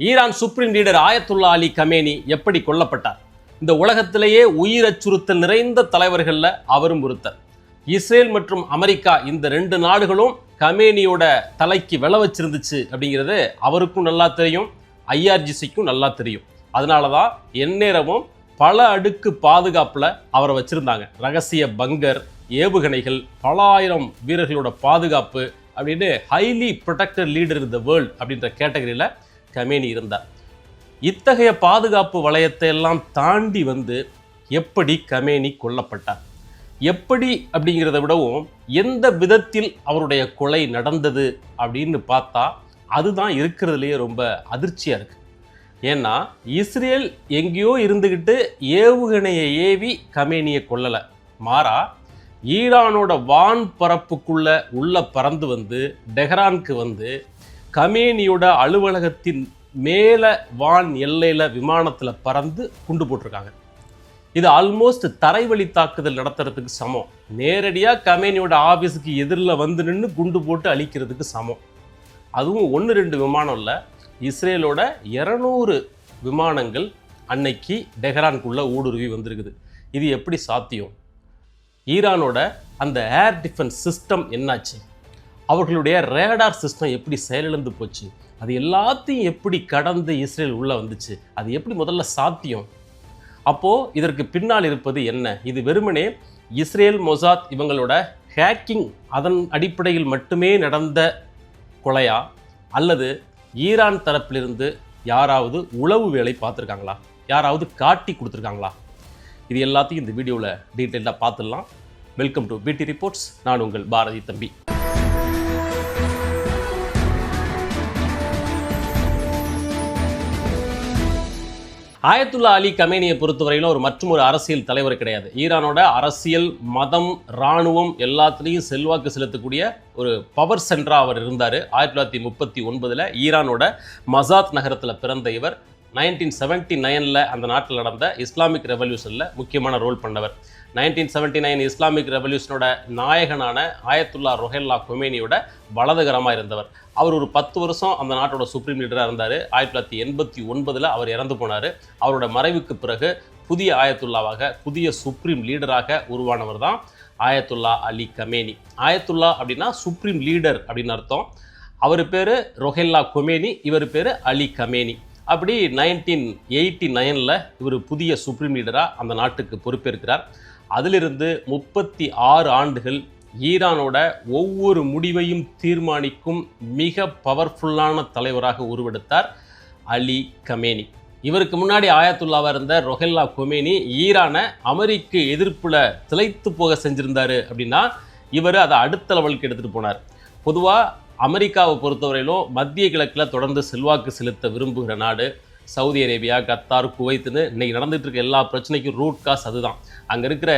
Iran supreme leader Ayatullah Ali Khamenei எப்படி கொல்லப்பட்டார்? இந்த உலகத்திலேயே உயிர் அச்சுறுத்தல் நிறைந்த தலைவர்கள்ல அவரும் ஒருத்தர். இஸ்ரேல் மற்றும் அமெரிக்கா இந்த ரெண்டு நாடுகளும் கமேனியோட தலைக்கு விளை வச்சிருந்துச்சு அப்படிங்கிறது அவருக்கும் நல்லா தெரியும், ஐஆர்ஜிசிக்கும் நல்லா தெரியும். அதனாலதான் எந்நேரமும் பல அடுக்கு பாதுகாப்புல அவரை வச்சிருந்தாங்க. ரகசிய பங்கர், ஏவுகணைகள், பல ஆயிரம் வீரர்களோட பாதுகாப்பு அப்படின்னு highly protected leader in the world அப்படின்ற கேட்டகரியில் கமேனி இருந்தார். இத்தகைய பாதுகாப்பு வளையத்தை எல்லாம் தாண்டி வந்து எப்படி கமேனி கொல்லப்பட்டார், எப்படி அப்படிங்கிறத விடவும் எந்த விதத்தில் அவருடைய கொலை நடந்தது அப்படின்னு பார்த்தா அதுதான் இருக்கிறதுலையே ரொம்ப அதிர்ச்சியாக இருக்குது. ஏன்னா இஸ்ரேல் எங்கேயோ இருந்துக்கிட்டு ஏவுகணையை ஏவி கமேனியை கொல்லலை, மாறா ஈரானோட வான் பரப்புக்குள்ள உள்ள பறந்து வந்து டெஹ்ரானுக்கு வந்து கமேனியோட அலுவலகத்தின் மேலே வான் எல்லையில் விமானத்தில் பறந்து குண்டு போட்டிருக்காங்க. இது ஆல்மோஸ்ட் தரைவழி தாக்குதல் நடத்துறதுக்கு சமம். நேரடியாக கமேனியோட ஆஃபீஸுக்கு எதிரில் வந்து நின்று குண்டு போட்டு அழிக்கிறதுக்கு சமம். அதுவும் 1-2 விமானம் இல்லை, இஸ்ரேலோட 200 விமானங்கள் அன்னைக்கு டெஹ்ரானுக்குள்ளே ஊடுருவி வந்திருக்குது. இது எப்படி சாத்தியம்? ஈரானோட அந்த ஏர் டிஃபென்ஸ் சிஸ்டம் என்னாச்சு? அவர்களுடைய ரேடார் சிஸ்டம் எப்படி செயலிழந்து போச்சு? அது எல்லாத்தையும் எப்படி கடந்து இஸ்ரேல் உள்ளே வந்துச்சு? அது எப்படி முதல்ல சாத்தியம்? அப்போது இதற்கு பின்னால் இருப்பது என்ன? இது வெறுமனே இஸ்ரேல், மொசாத் இவங்களோட ஹேக்கிங் அதன் அடிப்படையில் மட்டுமே நடந்த கொலையா, அல்லது ஈரான் தரப்பிலிருந்து யாராவது உளவு வேலை பார்த்துருக்காங்களா, யாராவது காட்டி கொடுத்துருக்காங்களா? இது எல்லாத்தையும் இந்த வீடியோவில் டீட்டெயிலாக பார்த்துடலாம். வெல்கம் டு பிடி ரிப்போர்ட்ஸ். நான் உங்கள் பாரதி தம்பி. ஆயத்துல்லா அலி கமேனியை பொறுத்தவரையிலும் ஒரு மற்றொரு அரசியல் தலைவர் கிடையாது. ஈரானோட அரசியல், மதம், இராணுவம் எல்லாத்துலேயும் செல்வாக்கு செலுத்தக்கூடிய ஒரு பவர் சென்டராக அவர் இருந்தார். 1939 ஈரானோட மசாத் நகரத்தில் பிறந்த இவர் 1979 அந்த நாட்டில் நடந்த இஸ்லாமிக் ரெவல்யூஷனில் முக்கியமான ரோல் பண்ணவர். 1979 இஸ்லாமிக் ரெவல்யூஷனோட நாயகனான ஆயத்துல்லா ரொஹெல்லா கொமேனியோட வலதுகரமாக இருந்தவர். அவர் ஒரு 10 வருஷம் அந்த நாட்டோட சுப்ரீம் லீடராக இருந்தார். 1989 அவர் இறந்து போனார். அவரோட மறைவுக்கு பிறகு புதிய ஆயத்துல்லாவாக, புதிய சுப்ரீம் லீடராக உருவானவர் தான் ஆயத்துல்லா அலி கமேனி. ஆயத்துல்லா அப்படின்னா சுப்ரீம் லீடர் அப்படின்னு அர்த்தம். அவர் பேர் ரொஹெல்லா கொமேனி, இவர் பேர் அலி கமேனி. அப்படி 1989 இவர் புதிய சுப்ரீம் லீடராக அந்த நாட்டுக்கு பொறுப்பேற்கிறார். அதிலிருந்து 36 ஆண்டுகள் ஈரானோட ஒவ்வொரு முடிவையும் தீர்மானிக்கும் மிக பவர்ஃபுல்லான தலைவராக உருவெடுத்தார் அலி கமேனி. இவருக்கு முன்னாடி ஆயத்துல்லாவாக இருந்த ரொஹெல்லா கொமேனி ஈரானை அமெரிக்க எதிர்ப்பில் திளைத்து போக செஞ்சுருந்தார். அப்படின்னா இவர் அதை அடுத்த லெவலுக்கு எடுத்துகிட்டு போனார். பொதுவாக அமெரிக்காவை பொறுத்தவரையிலும் மத்திய கிழக்கில் தொடர்ந்து செல்வாக்கு செலுத்த விரும்புகிற நாடு சவுதி அரேபியா, கத்தார், குவைத்துன்னு இன்றைக்கி நடந்துகிட்டு இருக்க எல்லா பிரச்சனைக்கும் ரூட் காஸ் அதுதான். அங்கே இருக்கிற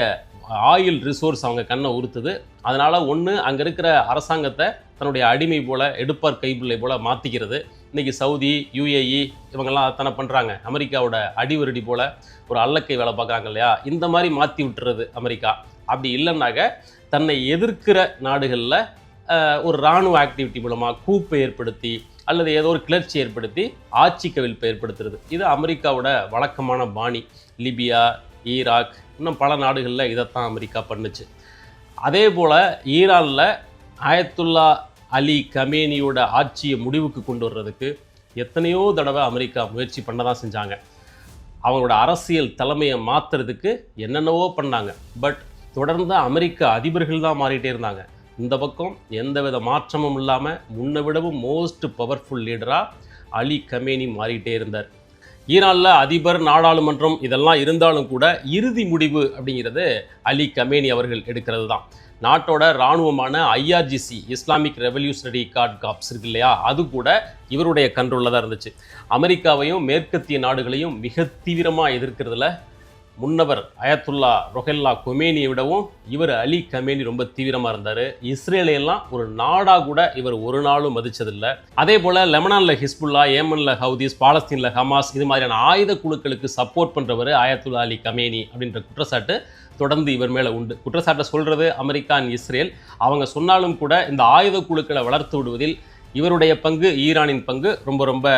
ஆயில் ரிசோர்ஸ் அவங்க கண்ணை உறுத்துது. அதனால் ஒன்று அங்கே இருக்கிற அரசாங்கத்தை தன்னுடைய அடிமை போல், எடுப்பார் கைப்பிள்ளை போல் மாற்றிக்கிறது. இன்றைக்கி சவுதி, UAE இவங்கெல்லாம் அத்தனை பண்ணுறாங்க. அமெரிக்காவோட அடிவருடி போல் ஒரு அல்லக்கை வேலை பார்க்குறாங்க இல்லையா, இந்த மாதிரி மாற்றி விட்டுறது அமெரிக்கா. அப்படி இல்லைன்னாக்க தன்னை எதிர்க்கிற நாடுகளில் ஒரு இராணுவ ஆக்டிவிட்டி மூலமாக கூப்பை ஏற்படுத்தி அல்லது ஏதோ ஒரு கிளர்ச்சி ஏற்படுத்தி ஆட்சி கவிழ்ப்பை ஏற்படுத்துறது. இது அமெரிக்காவோட வழக்கமான பாணி. லிபியா, ஈராக், இன்னும் பல நாடுகளில் இதைத்தான் அமெரிக்கா பண்ணுச்சு. அதே போல் ஈரானில் ஆயத்துல்லா அலி கமேனியோட ஆட்சியை முடிவுக்கு கொண்டு வர்றதுக்கு எத்தனையோ தடவை அமெரிக்கா முயற்சி பண்ண தான் செஞ்சாங்க. அவங்களோட அரசியல் தலைமையை மாற்றுறதுக்கு என்னென்னவோ பண்ணாங்க. பட் தொடர்ந்து அமெரிக்க அதிபர்கள் தான் மாறிட்டே இருந்தாங்க. இந்த பக்கம் எந்தவித மாற்றமும் இல்லாமல் முன்னை விடவும் மோஸ்ட் பவர்ஃபுல் லீடராக அலி கமேனி மாறிட்டே இருந்தார். ஈரானில் அதிபர், நாடாளுமன்றம் இதெல்லாம் இருந்தாலும் கூட இறுதி முடிவு அப்படிங்கிறது அலி கமேனி அவர்கள் எடுக்கிறது தான். நாட்டோட இராணுவமான IRGC, Islamic revolutionary card cops இருக்கு இல்லையா, அது கூட இவருடைய கண்ட்ரோலில் தான் இருந்துச்சு. அமெரிக்காவையும் மேற்கத்திய நாடுகளையும் மிக தீவிரமாக எதிர்க்கிறதுல முன்னவர் ஆயத்துல்லா ரொஹெல்லா கொமேனியை விடவும் இவர் அலி கமேனி ரொம்ப தீவிரமாக இருந்தார். இஸ்ரேலையெல்லாம் ஒரு நாடாக கூட இவர் ஒரு நாளும் மதித்ததில்லை. அதே போல் லெபனானில் ஹிஸ்புல்லா, ஏமனில் ஹவுதீஸ், பாலஸ்தீனில் ஹமாஸ் இது மாதிரியான ஆயுத குழுக்களுக்கு சப்போர்ட் பண்ணுறவர் ஆயத்துல்லா அலி கமேனி அப்படின்ற குற்றச்சாட்டு தொடர்ந்து இவர் மேலே உண்டு. குற்றச்சாட்டை சொல்கிறது அமெரிக்கா, இஸ்ரேல். அவங்க சொன்னாலும் கூட இந்த ஆயுத குழுக்களை வளர்த்து விடுவதில் இவருடைய பங்கு, ஈரானின் பங்கு ரொம்ப ரொம்ப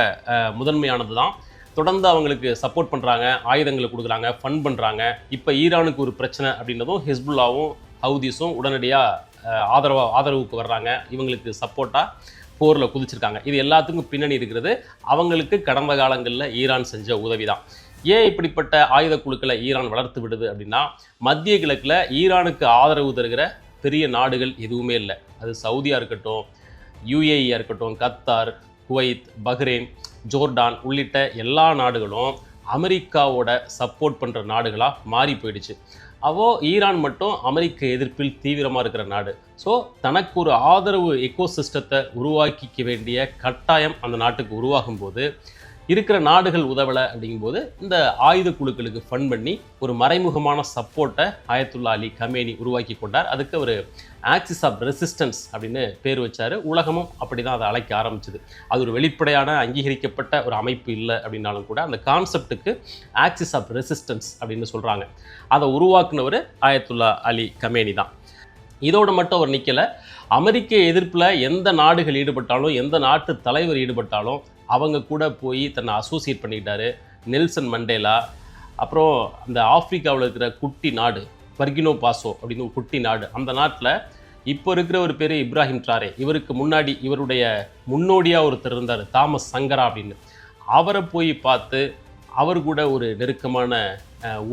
முதன்மையானது தான். தொடர்ந்து அவங்களுக்கு சப்போர்ட் பண்ணுறாங்க, ஆயுதங்களை கொடுக்குறாங்க, ஃபண்ட் பண்ணுறாங்க. இப்போ ஈரானுக்கு ஒரு பிரச்சனை அப்படின்றதும் ஹிஸ்புல்லாவும் ஹவுதிஸும் உடனடியாக ஆதரவுக்கு வர்றாங்க. இவங்களுக்கு சப்போர்ட்டாக போரில் குதிச்சிருக்காங்க. இது எல்லாத்துக்கும் பின்னணி இருக்கிறது அவங்களுக்கு கடந்த காலங்களில் ஈரான் செஞ்ச உதவி தான். ஏன் இப்படிப்பட்ட ஆயுத குழுக்களை ஈரான் வளர்த்து விடுது அப்படின்னா, மத்திய கிழக்கில் ஈரானுக்கு ஆதரவு தருகிற பெரிய நாடுகள் எதுவுமே இல்லை. அது சவுதியாக இருக்கட்டும், யுஏஇயாக இருக்கட்டும், கத்தார், குவைத், பஹ்ரைன், ஜோர்டான் உள்ளிட்ட எல்லா நாடுகளும் அமெரிக்காவோட சப்போர்ட் பண்ணுற நாடுகளாக மாறி போயிடுச்சு. ஈரான் மட்டும் அமெரிக்க எதிர்ப்பில் தீவிரமாக இருக்கிற நாடு. ஸோ தனக்கு ஒரு ஆதரவு எக்கோசிஸ்டத்தை உருவாக்கிக்க வேண்டிய கட்டாயம் அந்த நாட்டுக்கு உருவாகும் போது இருக்கிற நாடுகள் உதவலை அப்படிங்கும்போது இந்த ஆயுத குழுக்களுக்கு ஃபண்ட் பண்ணி ஒரு மறைமுகமான சப்போர்ட்டை ஆயத்துல்லா அலி கமேனி உருவாக்கி கொண்டார். அதுக்கு ஒரு ஆக்சிஸ் ஆஃப் ரெசிஸ்டன்ஸ் அப்படின்னு பேர் வச்சார். உலகமும் அப்படி தான் அதை அழைக்க ஆரம்பிச்சுது. அது ஒரு வெளிப்படையான அங்கீகரிக்கப்பட்ட ஒரு அமைப்பு இல்லை அப்படின்னாலும் கூட அந்த கான்செப்டுக்கு ஆக்சிஸ் ஆஃப் ரெசிஸ்டன்ஸ் அப்படின்னு சொல்கிறாங்க. அதை உருவாக்குனவர் ஆயத்துல்லா அலி கமேனி தான். இதோடு மட்டும் அவர் நிற்கலை. அமெரிக்க எதிர்ப்பில் எந்த நாடுகள் ஈடுபட்டாலும், எந்த நாட்டு தலைவர் ஈடுபட்டாலும் அவங்க கூட போய் தன்னை அசோசியேட் பண்ணிக்கிட்டாரு. நெல்சன் மண்டேலா, அப்புறம் அந்த ஆப்பிரிக்காவில் இருக்கிற குட்டி நாடு பர்கினோ பாசோ அப்படின்னு ஒரு குட்டி நாடு, அந்த நாட்டில் இப்போ இருக்கிற ஒரு பேர் இப்ராஹிம் ட்ராரே. இவருக்கு முன்னாடி இவருடைய முன்னோடியாக ஒருத்தர் இருந்தார், தாமஸ் சங்கரா அப்படின்னு. அவரை போய் பார்த்து அவர் கூட ஒரு நெருக்கமான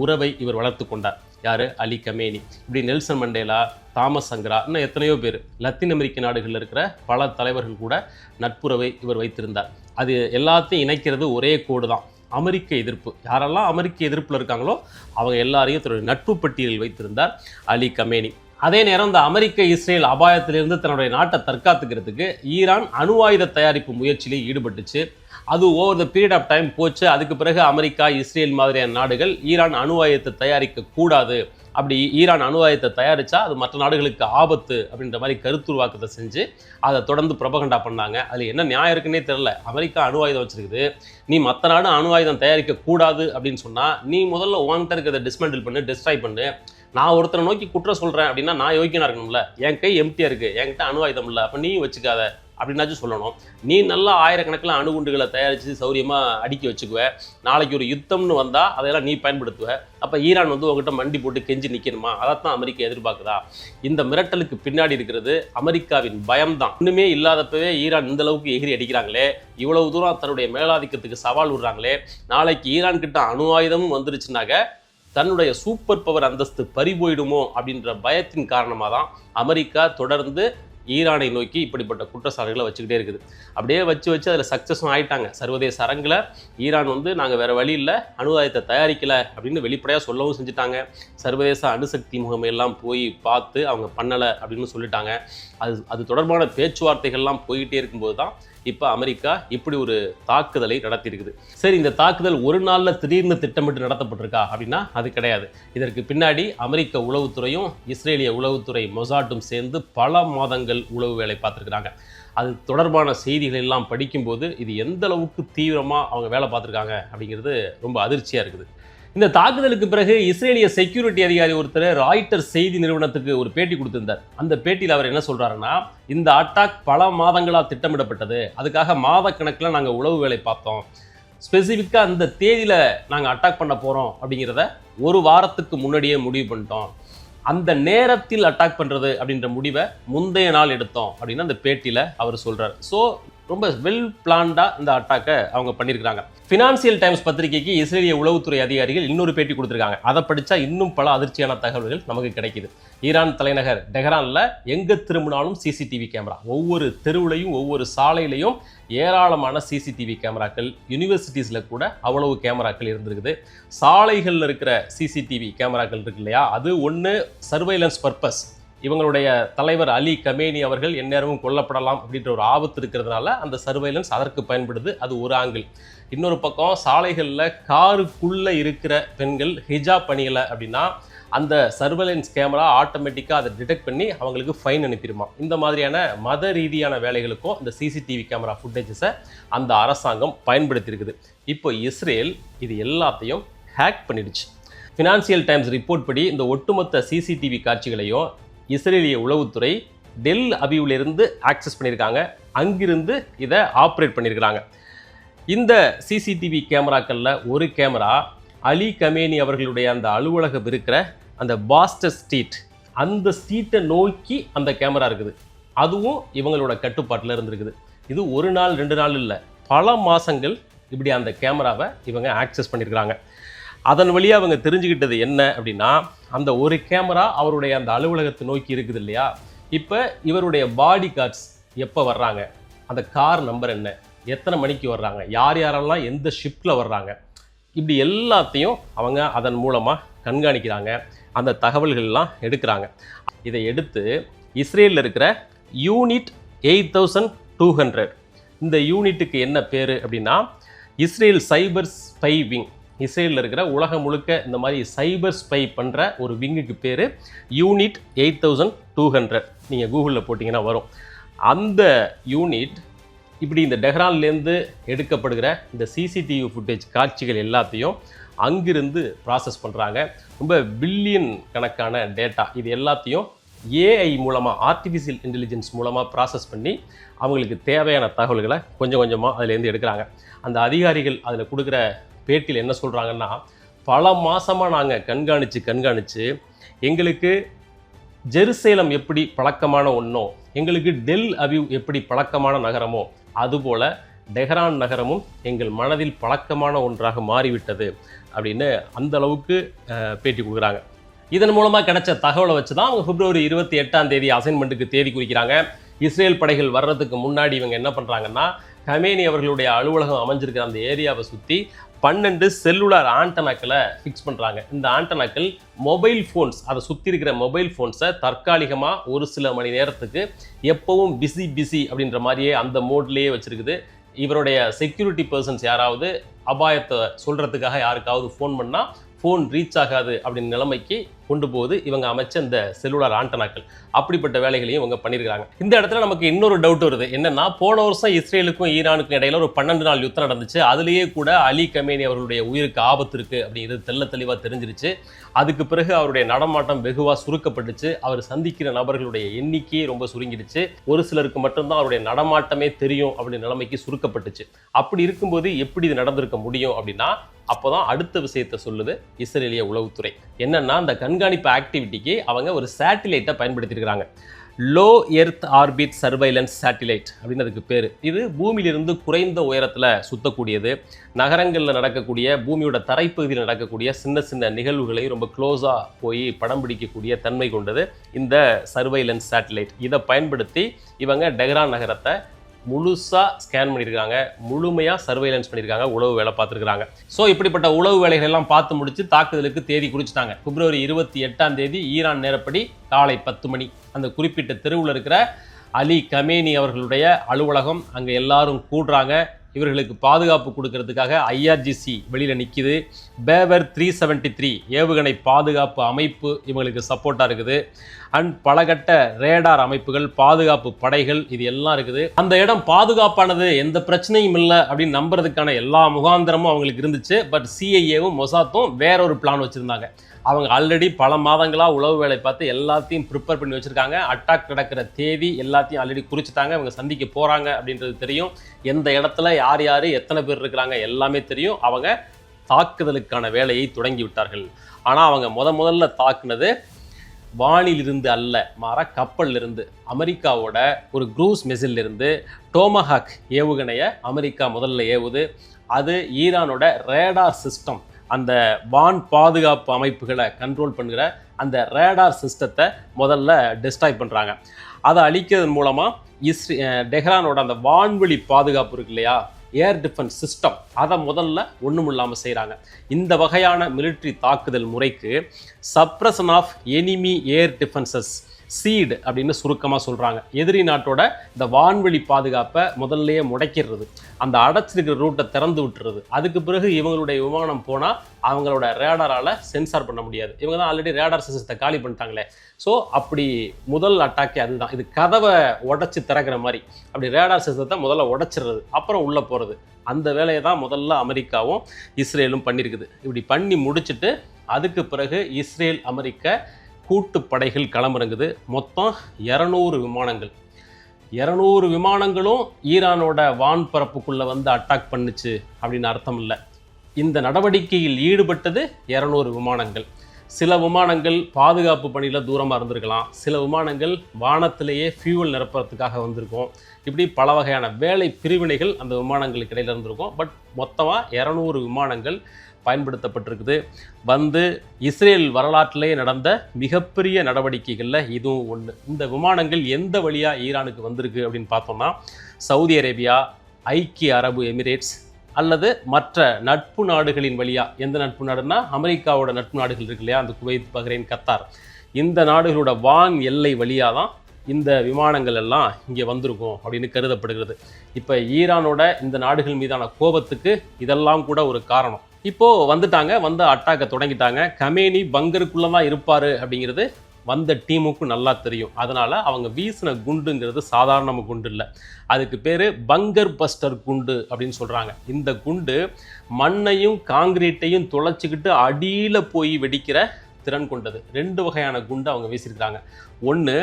உறவை இவர் வளர்த்து கொண்டார். யார்? Ali Khamenei. இப்படி நெல்சன் மண்டேலா, தாமஸ் சங்கரா, இன்னும் எத்தனையோ பேர் லத்தீன் அமெரிக்க நாடுகளில் இருக்கிற பல தலைவர்கள் கூட நட்புறவை இவர் வைத்திருந்தார். அது எல்லாத்தையும் இணைக்கிறது ஒரே கோடு தான், அமெரிக்க எதிர்ப்பு. யாரெல்லாம் அமெரிக்க எதிர்ப்பில் இருக்காங்களோ அவங்க எல்லாரையும் தன்னுடைய நட்பு பட்டியலில் வைத்திருந்தார் அலி கமேனி. அதே நேரம் இந்த அமெரிக்க இஸ்ரேல் அபாயத்திலிருந்து தன்னுடைய நாட்டை தற்காத்துக்கிறதுக்கு ஈரான் அணு ஆயுத தயாரிப்பு முயற்சியிலே ஈடுபட்டுச்சு. அது over the period of time போச்சு. அதுக்கு பிறகு அமெரிக்கா, இஸ்ரேல் மாதிரியான நாடுகள் ஈரான் அணு ஆயுதத்தை தயாரிக்க கூடாது, அப்படி ஈரான் அணு ஆயுதத்தை தயாரித்தா அது மற்ற நாடுகளுக்கு ஆபத்து அப்படின்ற மாதிரி கருத்துருவாக்கத்தை செஞ்சு அதை தொடர்ந்து ப்ரொபகண்டா பண்ணாங்க. அதில் என்ன நியாயம் இருக்குன்னே தெரில. அமெரிக்கா அணு ஆயுதம் வச்சிருக்குது, நீ மற்ற நாடு அணு ஆயுதம் தயாரிக்க கூடாது அப்படின்னு சொன்னால் நீ முதல்ல உன்கிட்ட இருக்கிறத டிஸ்மெண்டில் பண்ணு, டிஸ்ட்ராய் பண்ணு. நான் ஒருத்தரை நோக்கி குற்றம் சொல்கிறேன் அப்படின்னா நான் யோக்கியனாக இருக்கணும்ல. என் கை எம்டியாக இருக்குது, என்கிட்ட அணு ஆயுதம் இல்லை, அப்போ நீ வச்சுக்காத அப்படின்னாச்சும் சொல்லணும். நீ நல்லா ஆயிரக்கணக்கில் அணுகுண்டுகளை தயாரித்து சௌரியமாக அடுக்கி வச்சுக்குவேன். நாளைக்கு ஒரு யுத்தம்னு வந்தால் அதையெல்லாம் நீ பயன்படுத்துவேன். அப்போ ஈரான் உங்ககிட்ட மண்டி போட்டு கெஞ்சி நிற்கணுமா? அதைத்தான் அமெரிக்கா எதிர்பார்க்குதா? இந்த மிரட்டலுக்கு பின்னாடி இருக்கிறது அமெரிக்காவின் பயம்தான். ஒன்றுமே இல்லாதப்பவே ஈரான் இந்த அளவுக்கு எகிரி அடிக்கிறாங்களே, இவ்வளவு தூரம் தன்னுடைய மேலாதிக்கத்துக்கு சவால் விடுறாங்களே, நாளைக்கு ஈரான் கிட்ட அணு ஆயுதமும் வந்துருச்சுனாக்க தன்னுடைய சூப்பர் பவர் அந்தஸ்து பறிபோயிடுமோ அப்படின்ற பயத்தின் காரணமாக தான் அமெரிக்கா தொடர்ந்து ஈரானை நோக்கி இப்படிப்பட்ட குற்றச்சாட்டுகளை வச்சுக்கிட்டே இருக்குது. அப்படியே வச்சு அதில் சக்ஸஸும் ஆகிட்டாங்க. சர்வதேச அரங்கில் ஈரான் நாங்கள் வேறு வழி இல்லை, அணு ஆயுதத்தை தயாரிக்கலை அப்படின்னு வெளிப்படையாக சொல்லவும் செஞ்சுட்டாங்க. சர்வதேச அணுசக்தி முகமையெல்லாம் போய் பார்த்து அவங்க பண்ணலை அப்படின்னு சொல்லிட்டாங்க. அது தொடர்பான பேச்சுவார்த்தைகள்லாம் போய்கிட்டே இருக்கும்போது தான் இப்போ அமெரிக்கா இப்படி ஒரு தாக்குதலை நடத்தியிருக்குது. சரி, இந்த தாக்குதல் ஒரு நாளில் திடீர்னு திட்டமிட்டு நடத்தப்பட்டிருக்கா அப்படின்னா அது கிடையாது. இதற்கு பின்னாடி அமெரிக்க உளவுத்துறையும் இஸ்ரேலிய உளவுத்துறை மொசாட்டும் சேர்ந்து பல மாதங்கள் உளவு வேலை பார்த்துருக்குறாங்க. அது தொடர்பான செய்திகள் எல்லாம் படிக்கும்போது இது எந்த அளவுக்கு தீவிரமாக அவங்க வேலை பார்த்துருக்காங்க அப்படிங்கிறது ரொம்ப அதிர்ச்சியாக இருக்குது. இந்த தாக்குதலுக்கு பிறகு இஸ்ரேலிய செக்யூரிட்டி அதிகாரி ஒருத்தர் ராய்ட்டர் செய்தி நிறுவனத்துக்கு ஒரு பேட்டி கொடுத்திருந்தார். அந்த பேட்டியில் அவர் என்ன சொல்றாருன்னா, இந்த அட்டாக் பல மாதங்களாக திட்டமிடப்பட்டது, அதுக்காக மாத கணக்கில் நாங்கள் உளவு வேலை பார்த்தோம், ஸ்பெசிஃபிக்காக அந்த தேதியில் நாங்கள் அட்டாக் பண்ண போகிறோம் அப்படிங்கிறத ஒரு வாரத்துக்கு முன்னாடியே முடிவு பண்ணிட்டோம், அந்த நேரத்தில் அட்டாக் பண்ணுறது அப்படின்ற முடிவை முந்தைய நாள் எடுத்தோம் அப்படின்னு அந்த பேட்டியில் அவர் சொல்கிறார். ஸோ ரொம்ப வெல் பிளான்டாக இந்த அட்டாக்கை அவங்க பண்ணியிருக்கிறாங்க. ஃபினான்சியல் டைம்ஸ் பத்திரிகைக்கு இஸ்ரேலிய உளவுத்துறை அதிகாரிகள் இன்னொரு பேட்டி கொடுத்துருக்காங்க. அதை படித்தா இன்னும் பல அதிர்ச்சியான தகவல்கள் நமக்கு கிடைக்குது. ஈரான் தலைநகர் டெஹ்ரானில் எங்கே திரும்பினாலும் சிசிடிவி கேமரா, ஒவ்வொரு தெருவுலையும் ஒவ்வொரு சாலையிலையும் ஏராளமான சிசிடிவி கேமராக்கள், யூனிவர்சிட்டிஸில் கூட அவ்வளவு கேமராக்கள் இருந்திருக்குது. சாலைகளில் இருக்கிற சிசிடிவி கேமராக்கள் இருக்கு இல்லையா, அது ஒன்று சர்வைலன்ஸ் பர்பஸ், இவங்களுடைய தலைவர் அலி கமேனி அவர்கள் எந்நேரமும் கொல்லப்படலாம் அப்படின்ற ஒரு ஆபத்து இருக்கிறதுனால அந்த சர்வைலன்ஸ் அதற்கு பயன்படுது, அது ஒரு ஆங்கிள். இன்னொரு பக்கம் சாலைகளில் காருக்குள்ளே இருக்கிற பெண்கள் ஹிஜாப் அணியலை அப்படின்னா அந்த சர்வைலன்ஸ் கேமரா ஆட்டோமேட்டிக்காக அதை டிடெக்ட் பண்ணி அவங்களுக்கு ஃபைன் அனுப்பிடுமா. இந்த மாதிரியான மத ரீதியான வேலைகளுக்கும் இந்த சிசிடிவி கேமரா ஃபுட்டேஜஸை அந்த அரசாங்கம் பயன்படுத்தியிருக்குது. இப்போ இஸ்ரேல் இது எல்லாத்தையும் ஹேக் பண்ணிடுச்சு. ஃபினான்சியல் டைம்ஸ் ரிப்போர்ட் படி இந்த ஒட்டுமொத்த சிசிடிவி காட்சிகளையும் இஸ்ரேலிய உளவுத்துறை டெல் அபியூலேருந்து ஆக்சஸ் பண்ணியிருக்காங்க, அங்கிருந்து இதை ஆப்ரேட் பண்ணியிருக்கிறாங்க. இந்த சிசிடிவி கேமராக்களில் ஒரு கேமரா அலி கமேனி அவர்களுடைய அந்த அலுவலகம் இருக்கிற அந்த பாஸ்டர் ஸ்ட்ரீட், அந்த ஸ்ட்ரீட்டை நோக்கி அந்த கேமரா இருக்குது. அதுவும் இவங்களோட கட்டுப்பாட்டில் இருந்திருக்குது. இது ஒரு நாள் 2 நாள் இல்லை, பல மாதங்கள் இப்படி அந்த கேமராவை இவங்க ஆக்சஸ் பண்ணியிருக்கிறாங்க. அதன் வழியாக அவங்க தெரிஞ்சுக்கிட்டது என்ன அப்படின்னா, அந்த ஒரு கேமரா அவருடைய அந்த அலுவலகத்தை நோக்கி இருக்குது இல்லையா, இப்போ இவருடைய பாடி கார்ட்ஸ் எப்போ வர்றாங்க, அந்த கார் நம்பர் என்ன, எத்தனை மணிக்கு வர்றாங்க, யார் யாரெல்லாம் எந்த ஷிஃப்ட்டில் வர்றாங்க, இப்படி எல்லாத்தையும் அவங்க அதன் மூலமாக கண்காணிக்கிறாங்க. அந்த தகவல்கள்லாம் எடுக்கிறாங்க. இதை எடுத்து இஸ்ரேலில் இருக்கிற யூனிட் 8200, இந்த யூனிட்டுக்கு என்ன பேர் அப்படின்னா இஸ்ரேல் சைபர் ஸ்பை விங். இஸ்ரேலில் இருக்கிற உலகம் முழுக்க இந்த மாதிரி சைபர் ஸ்பை பண்ணுற ஒரு விங்குக்கு பேர் யூனிட் 8200. நீங்கள் கூகுளில் போட்டிங்கன்னா வரும். அந்த யூனிட் இப்படி இந்த டெஹ்ரான்லேருந்து எடுக்கப்படுகிற இந்த சிசிடிவி ஃபுட்டேஜ் காட்சிகள் எல்லாத்தையும் அங்கிருந்து ப்ராசஸ் பண்ணுறாங்க. ரொம்ப பில்லியன் கணக்கான டேட்டா, இது எல்லாத்தையும் ஏஐ மூலமாக, ஆர்டிஃபிஷியல் இன்டெலிஜென்ஸ் மூலமாக ப்ராசஸ் பண்ணி அவங்களுக்கு தேவையான தகவல்களை கொஞ்சம் கொஞ்சமாக அதிலேருந்து எடுக்கிறாங்க. அந்த அதிகாரிகள் அதில் கொடுக்குற பேட்டியில் என்ன சொல்கிறாங்கன்னா, பல மாதமாக நாங்கள் கண்காணித்து எங்களுக்கு ஜெருசலேம் எப்படி பழக்கமான ஒன்றோ, எங்களுக்கு டெல் அவிவ் எப்படி பழக்கமான நகரமோ, அதுபோல் டெஹ்ரான் நகரமும் எங்கள் மனதில் பழக்கமான ஒன்றாக மாறிவிட்டது அப்படின்னு அந்த அளவுக்கு பேட்டி கொடுக்குறாங்க. இதன் மூலமாக கிடைச்ச தகவலை வச்சு தான் அவங்க பிப்ரவரி 28 அசைன்மெண்ட்டுக்கு தேதி குறிக்கிறாங்க. இஸ்ரேல் படைகள் வர்றதுக்கு முன்னாடி இவங்க என்ன பண்ணுறாங்கன்னா, கமேனி அவர்களுடைய அலுவலகம் அமைஞ்சிருக்கிற அந்த ஏரியாவை சுற்றி 12 செல்லுலார் ஆண்டனாக்களை ஃபிக்ஸ் பண்ணுறாங்க. இந்த ஆண்டனாக்கள் மொபைல் ஃபோன்ஸ், அதை சுற்றி இருக்கிற மொபைல் ஃபோன்ஸை தற்காலிகமாக ஒரு சில மணி நேரத்துக்கு எப்போவும் பிஸி அப்படின்ற மாதிரியே அந்த மோட்லேயே வச்சுருக்குது. இவருடைய செக்யூரிட்டி பர்சன்ஸ் யாராவது அபாயத்தை சொல்கிறதுக்காக யாருக்காவது ஃபோன் பண்ணால் ஃபோன் ரீச் ஆகாது அப்படின்னு நிலைமைக்கு கொண்டு போகுது இவங்க அமைச்ச இந்த செல்லுலார் ஆண்டனாக்கள். அப்படிப்பட்ட வேலைகளையும் இவங்க பண்ணியிருக்காங்க. இந்த இடத்துல நமக்கு இன்னொரு டவுட் வருது. என்னன்னா, போன வருஷம் இஸ்ரேலுக்கும் ஈரானுக்கும் இடையில ஒரு 12 நாள் யுத்தம் நடந்துச்சு. அதுலேயே கூட அலி கமேனி அவர்களுடைய உயிருக்கு ஆபத்து இருக்குது அப்படிங்கிறது தெளிவாக தெரிஞ்சிருச்சு. அதுக்கு பிறகு அவருடைய நடமாட்டம் வெகுவாக சுருக்கப்பட்டுச்சு. அவர் சந்திக்கிற நபர்களுடைய எண்ணிக்கையே ரொம்ப சுருங்கிடுச்சு. ஒரு சிலருக்கு மட்டும்தான் அவருடைய நடமாட்டமே தெரியும் அப்படி நிலைமைக்கு சுருக்கப்பட்டுச்சு. அப்படி இருக்கும்போது எப்படி இது நடந்திருக்க முடியும் அப்படின்னா, அப்போதான் அடுத்த விஷயத்தை சொல்லுது இஸ்ரேலிய உளவுத்துறை. என்னன்னா, அந்த கண்காணிப்பு ஆக்டிவிட்டிக்கு அவங்க ஒரு சேட்டிலைட்டை பயன்படுத்தியிருக்கிறாங்க. Low earth orbit surveillance satellite அப்படின்னு அதுக்கு பேர். இது பூமியிலிருந்து குறைந்த உயரத்தில் சுற்றக்கூடியது. நகரங்களில் நடக்கக்கூடிய, பூமியோட தரைப்பகுதியில் நடக்கக்கூடிய சின்ன சின்ன நிகழ்வுகளை ரொம்ப க்ளோஸாக போய் படம் பிடிக்கக்கூடிய தன்மை கொண்டது இந்த சர்வைலன்ஸ் சேட்டிலைட். இதை பயன்படுத்தி இவங்க டெஹ்ரான் நகரத்தை முழுசாக ஸ்கேன் பண்ணியிருக்காங்க, முழுமையாக சர்வைலன்ஸ் பண்ணியிருக்காங்க, உளவு வேலை பார்த்துருக்காங்க. ஸோ இப்படிப்பட்ட உளவு வேலைகள் எல்லாம் பார்த்து முடித்து தாக்குதலுக்கு தேதி குறிச்சிட்டாங்க. பிப்ரவரி 28 ஈரான் நேரப்படி காலை 10 மணி அந்த குறிப்பிட்ட தெருவில் இருக்கிற அலி கமேனி அவர்களுடைய அலுவலகம், அங்கே எல்லாரும் கூடுறாங்க. இவர்களுக்கு பாதுகாப்பு கொடுக்கறதுக்காக ஐஆர்ஜிசி வெளியில் நிற்கிது. பேவர் 373 ஏவுகணை பாதுகாப்பு அமைப்பு இவங்களுக்கு சப்போர்ட்டாக இருக்குது. அண்ட் பலகட்ட ரேடார் அமைப்புகள், பாதுகாப்பு படைகள், இது எல்லாம் இருக்குது. அந்த இடம் பாதுகாப்பானது, எந்த பிரச்சனையும் இல்லை அப்படின்னு நம்புறதுக்கான எல்லா முகாந்திரமும் அவங்களுக்கு இருந்துச்சு. பட் சிஐஏவும் மொசாத்தும் வேற ஒரு பிளான் வச்சுருந்தாங்க. அவங்க ஆல்ரெடி பல மாதங்களாக உளவு வேலை பார்த்து எல்லாத்தையும் ப்ரிப்பேர் பண்ணி வச்சுருக்காங்க. அட்டாக் நடக்கிற தேதி எல்லாத்தையும் ஆல்ரெடி குறிச்சிட்டாங்க. அவங்க சந்திக்க போகிறாங்க அப்படின்றது தெரியும். எந்த இடத்துல யார் யார் எத்தனை பேர் இருக்கிறாங்க எல்லாமே தெரியும். அவங்க தாக்குதலுக்கான வேலையை தொடங்கி விட்டார்கள். ஆனால் அவங்க முதல்ல தாக்குனது வானிலிருந்து அல்ல, மாறா கப்பலிருந்து. அமெரிக்காவோட ஒரு க்ரூஸ் மிசைலிருந்து டோமஹாக் ஏவுகணையை அமெரிக்கா முதல்ல ஏவுது. அது ஈரானோட ரேடார் சிஸ்டம், அந்த வான் பாதுகாப்பு அமைப்புகளை கண்ட்ரோல் பண்ணுற அந்த ரேடார் சிஸ்டத்தை முதல்ல டெஸ்ட்ராய் பண்ணுறாங்க. அதை அழிக்கிறதன் மூலமாக டெஹ்ரானோட அந்த வான்வெளி பாதுகாப்பு இருக்கு இல்லையா, ஏர் டிஃபென்ஸ் சிஸ்டம், அதை முதல்ல ஒன்றும் இல்லாமல் செய்கிறாங்க. இந்த வகையான மிலிட்ரி தாக்குதல் முறைக்கு suppression of enemy air defences, SEAD அப்படின்னு சுருக்கமாக சொல்கிறாங்க. எதிரி நாட்டோட இந்த வான்வெளி பாதுகாப்பை முதல்லையே முடக்கிடுறது, அந்த அடைச்சிருக்கிற ரூட்டை திறந்து விட்டுறது. அதுக்கு பிறகு இவங்களுடைய விமானம் போனால் அவங்களோட ரேடாரால் சென்சார் பண்ண முடியாது. இவங்க தான் ஆல்ரெடி ரேடார் சிஸ்டத்தை காலி பண்ணிட்டாங்களே. ஸோ அப்படி முதல் அட்டாக்கே அதுதான். இது கதவை உடச்சி திறக்கிற மாதிரி அப்படி ரேடார் சிஸ்டத்தை முதல்ல உடச்சிடுறது, அப்புறம் உள்ளே போகிறது. அந்த வேலையை தான் முதல்ல அமெரிக்காவும் இஸ்ரேலும் பண்ணியிருக்குது. இப்படி பண்ணி முடிச்சுட்டு அதுக்கு பிறகு இஸ்ரேல் அமெரிக்க கூட்டு படைகள் களமிறங்குது. மொத்தம் 200 விமானங்கள். 200 விமானங்களும் ஈரானோட வான்பரப்புக்குள்ளே வந்து அட்டாக் பண்ணுச்சு அப்படின்னு அர்த்தம் இல்லை. இந்த நடவடிக்கையில் ஈடுபட்டது 200 விமானங்கள். சில விமானங்கள் பாதுகாப்பு பணியில் தூரமாக இருந்திருக்கலாம், சில விமானங்கள் வானத்திலேயே ஃபியூவல் நிரப்புறதுக்காக வந்திருக்கும். இப்படி பல வகையான வேலை பிரிவினைகள் அந்த விமானங்களுக்கு இடையில் இருந்திருக்கும். பட் மொத்தமாக 200 விமானங்கள் பயன்படுத்தப்பட்டிருக்குது. வந்து இஸ்ரேல் வரலாற்றிலே நடந்த மிகப்பெரிய நடவடிக்கைகளில் இதுவும் ஒன்று. இந்த விமானங்கள் எந்த வழியாக ஈரானுக்கு வந்திருக்கு அப்படின்னு பார்த்தோம்னா, சவுதி அரேபியா, ஐக்கிய அரபு எமிரேட்ஸ் அல்லது மற்ற நட்பு நாடுகளின் வழியாக. எந்த நட்பு நாடுனா, அமெரிக்காவோட நட்பு நாடுகள் இருக்கு இல்லையா, அந்த குவைத், பஹ்ரைன், கத்தார், இந்த நாடுகளோட வான் எல்லை வழியாக தான் இந்த விமானங்கள் எல்லாம் இங்கே வந்திருக்கும் அப்படின்னு கருதப்படுகிறது. இப்போ ஈரானோட இந்த நாடுகள் மீதான கோபத்துக்கு இதெல்லாம் கூட ஒரு காரணம். இப்போது வந்துட்டாங்க, வந்து அட்டாக்கை தொடங்கிட்டாங்க. கமேனி பங்கருக்குள்ளே தான் இருப்பார் அப்படிங்கிறது வந்த டீமுக்கு நல்லா தெரியும். அதனால் அவங்க வீசின குண்டுங்கிறது சாதாரண குண்டு இல்லை, அதுக்கு பேர் பங்கர் பஸ்டர் குண்டு அப்படின்னு சொல்கிறாங்க. இந்த குண்டு மண்ணையும் காங்கிரீட்டையும் துளைச்சிக்கிட்டு அடியில் போய் வெடிக்கிற திறன் கொண்டது. 2 வகையான குண்டு அவங்க வீசியிருக்கிறாங்க. ஒன்று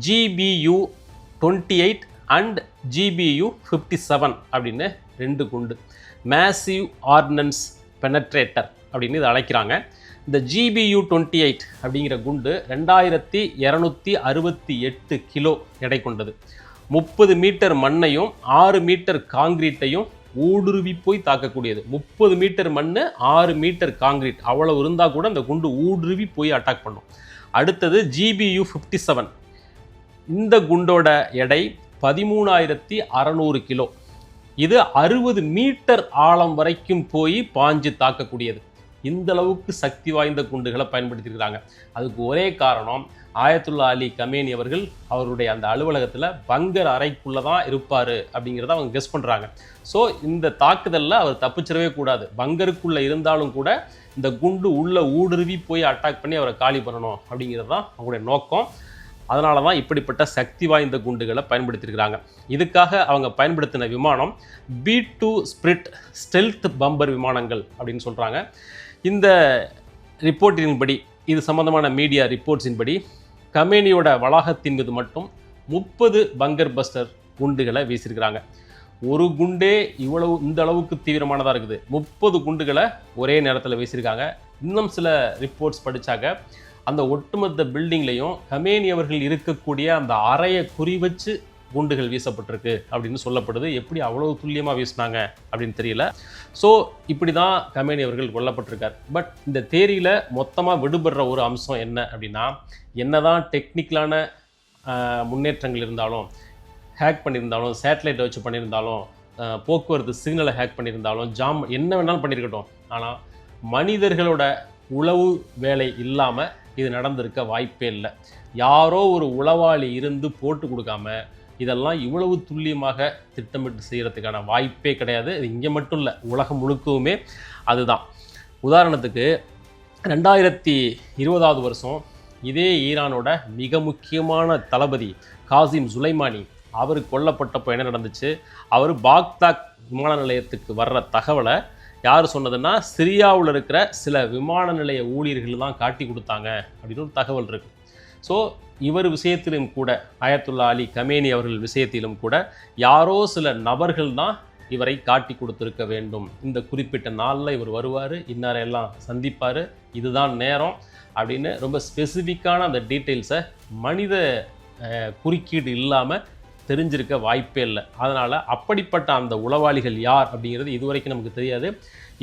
GBU-28 அண்ட் GBU-57 அப்படின்னு 2 குண்டு. மேசிவ் ஆர்டினன்ஸ் பெனட்ரேட்டர் அப்படின்னு இதை அழைக்கிறாங்க. இந்த GBU-28 அப்படிங்கிற குண்டு 2268 கிலோ எடை கொண்டது. 30 மீட்டர் மண்ணையும் 6 மீட்டர் காங்கிரீட்டையும் ஊடுருவி போய் தாக்கக்கூடியது. 30 மீட்டர் மண், 6 மீட்டர் காங்கிரீட், அவ்வளவு இருந்தால் கூட இந்த குண்டு ஊடுருவி போய் அட்டாக் பண்ணும். அடுத்தது GBU-57. இந்த குண்டோட எடை 13,600 கிலோ. இது 60 மீட்டர் ஆழம் வரைக்கும் போய் பாஞ்சு தாக்கக்கூடியது. இந்த அளவுக்கு சக்தி வாய்ந்த குண்டுகளை பயன்படுத்தியிருக்கிறாங்க. அதுக்கு ஒரே காரணம், ஆயத்துல்லா அலி கமேனி அவர்கள் அவருடைய அந்த அலுவலகத்தில் பங்கர் அறைக்குள்ளே தான் இருப்பார் அப்படிங்கிறத அவங்க கெஸ் பண்ணுறாங்க. ஸோ இந்த தாக்குதலில் அவர் தப்பிச்சிடவே கூடாது. பங்கருக்குள்ளே இருந்தாலும் கூட இந்த குண்டு உள்ளே ஊடுருவி போய் அட்டாக் பண்ணி அவரை காலி பண்ணணும் அப்படிங்கிறது தான் அவங்களுடைய நோக்கம். அதனால தான் இப்படிப்பட்ட சக்தி வாய்ந்த குண்டுகளை பயன்படுத்தியிருக்கிறாங்க. இதுக்காக அவங்க பயன்படுத்தின விமானம் B-2 ஸ்பிரிட் ஸ்டெல்த் பம்பர் விமானங்கள் அப்படின்னு சொல்கிறாங்க. இந்த ரிப்போர்ட்டின்படி, இது சம்பந்தமான மீடியா ரிப்போர்ட்ஸின்படி, கமேனியோட வளாகத்தின் மீது மட்டும் 30 பங்கர் பஸ்டர் குண்டுகளை வீசியிருக்கிறாங்க. ஒரு குண்டே இந்த அளவுக்கு தீவிரமானதாக இருக்குது. 30 குண்டுகளை ஒரே நேரத்தில் வீசியிருக்காங்க. இன்னும் சில ரிப்போர்ட்ஸ் படித்தாங்க, அந்த ஒட்டுமொத்த பில்டிங்லையும் கமேனி அவர்கள் இருக்கக்கூடிய அந்த அறையை குறி வச்சு குண்டுகள் வீசப்பட்டிருக்கு அப்படின்னு சொல்லப்படுது. எப்படி அவ்வளவு துல்லியமாக வீசினாங்க அப்படின்னு தெரியல. ஸோ இப்படி தான் கமேனி அவர்கள் கொல்லப்பட்டிருக்கார். பட் இந்த தேரியில் மொத்தமாக விடுபடுற ஒரு அம்சம் என்ன அப்படின்னா, என்னதான் டெக்னிக்கலான முன்னேற்றங்கள் இருந்தாலும், ஹேக் பண்ணியிருந்தாலும், சேட்டலைட்டை வச்சு பண்ணியிருந்தாலும், போக்குவரத்து சிக்னலை ஹேக் பண்ணியிருந்தாலும், என்ன வேணாலும் பண்ணியிருக்கட்டும், ஆனால் மனிதர்களோட உளவு வேலை இல்லாமல் இது நடந்திருக்க வாய்ப்பே இல்லை. யாரோ ஒரு உளவாளி இருந்து போட்டு கொடுக்காம இதெல்லாம் இவ்வளவு துல்லியமாக திட்டமிட்டு செய்கிறதுக்கான வாய்ப்பே கிடையாது. இது இங்கே மட்டும் இல்லை, உலகம் முழுக்கவுமே அதுதான். உதாரணத்துக்கு 2020 வருஷம் இதே ஈரானோட மிக முக்கியமான தளபதி காசிம் சுலைமானி அவர் கொல்லப்பட்டப்போ என்ன நடந்துச்சு? அவர் பாக்தாத் விமான நிலையத்துக்கு வர்ற தகவலை யார் சொன்னதுன்னா, சிரியாவில் இருக்கிற சில விமான நிலைய ஊழியர்கள் தான் காட்டி கொடுத்தாங்க அப்படின்னு ஒரு தகவல் இருக்குது. ஸோ இவர் விஷயத்திலும் கூட, ஆயத்துல்லா அலி கமேனி அவர்கள் விஷயத்திலும் கூட யாரோ சில நபர்கள் தான் இவரை காட்டி கொடுத்துருக்க வேண்டும். இந்த குறிப்பிட்ட நாளில் இவர் வருவார், இன்னாரெல்லாம் சந்திப்பார், இதுதான் நேரம் அப்படின்னு ரொம்ப ஸ்பெசிஃபிக்கான அந்த டீட்டெயில்ஸை மனித குறுக்கீடு இல்லாமல் தெரிஞ்சிருக்க வாய்ப்பே இல்லை. அதனால் அப்படிப்பட்ட அந்த உளவாளிகள் யார் அப்படிங்கிறது இதுவரைக்கும் நமக்கு தெரியாது.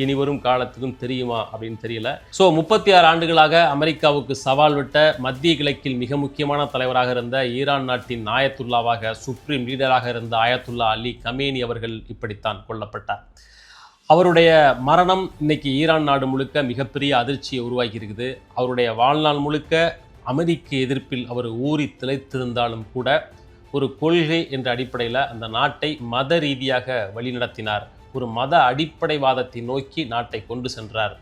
இனி வரும் காலத்துக்கும் தெரியுமா அப்படின்னு தெரியல. ஸோ 36 ஆண்டுகளாக அமெரிக்காவுக்கு சவால் விட்ட மத்திய கிழக்கில் மிக முக்கியமான தலைவராக இருந்த ஈரான் நாட்டின் ஆயத்துல்லாவாக, சுப்ரீம் லீடராக இருந்த ஆயத்துல்லா அலி கமேனி அவர்கள் இப்படித்தான் கொல்லப்பட்டார். அவருடைய மரணம் இன்னைக்கு ஈரான் நாடு முழுக்க மிகப்பெரிய அதிர்ச்சியை உருவாக்கி இருக்குது. அவருடைய வாழ்நாள் முழுக்க அமெரிக்க எதிர்ப்பில் அவர் ஊறி திளைத்திருந்தாலும் கூட ஒரு கொள்கை என்ற அடிப்படையில் அந்த நாட்டை மத ரீதியாக வழிநடத்தினார். ஒரு மத அடிப்படைவாதத்தை நோக்கி நாட்டை கொண்டு சென்றார்.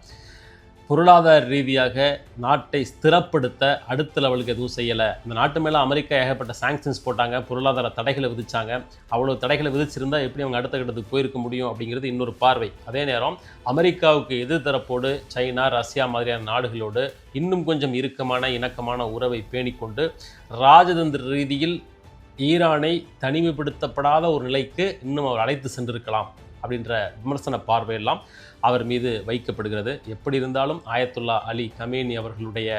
பொருளாதார ரீதியாக நாட்டை ஸ்திரப்படுத்த அடுத்த லெவலுக்கு எதுவும் செய்யலை. இந்த நாட்டு மேலே அமெரிக்கா ஏகப்பட்ட சாங்ஷன்ஸ் போட்டாங்க, பொருளாதார தடைகளை விதிச்சாங்க. அவ்வளோ தடைகளை விதிச்சிருந்தால் எப்படி அவங்க அடுத்த கட்டத்துக்கு போயிருக்க முடியும் அப்படிங்கிறது இன்னொரு பார்வை. அதே நேரம் அமெரிக்காவுக்கு எதிர்த்தரப்போடு சைனா, ரஷ்யா மாதிரியான நாடுகளோடு இன்னும் கொஞ்சம் இறுக்கமான இணக்கமான உறவை பேணிக்கொண்டு ராஜதந்திர ரீதியில் ஈரானை தனிமைப்படுத்தப்படாத ஒரு நிலைக்கு இன்னும் அவர் அழைத்து சென்றிருக்கலாம் அப்படின்ற விமர்சன பார்வையெல்லாம் அவர் மீது வைக்கப்படுகிறது. எப்படி இருந்தாலும் ஆயத்துல்லா அலி கமேனி அவர்களுடைய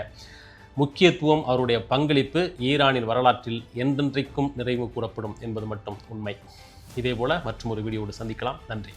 முக்கியத்துவம், அவருடைய பங்களிப்பு ஈரானின் வரலாற்றில் என்றென்றைக்கும் நிறைவு கூறப்படும் என்பது மட்டும் உண்மை. இதேபோல மற்றும் ஒரு வீடியோவோடு சந்திக்கலாம். நன்றி.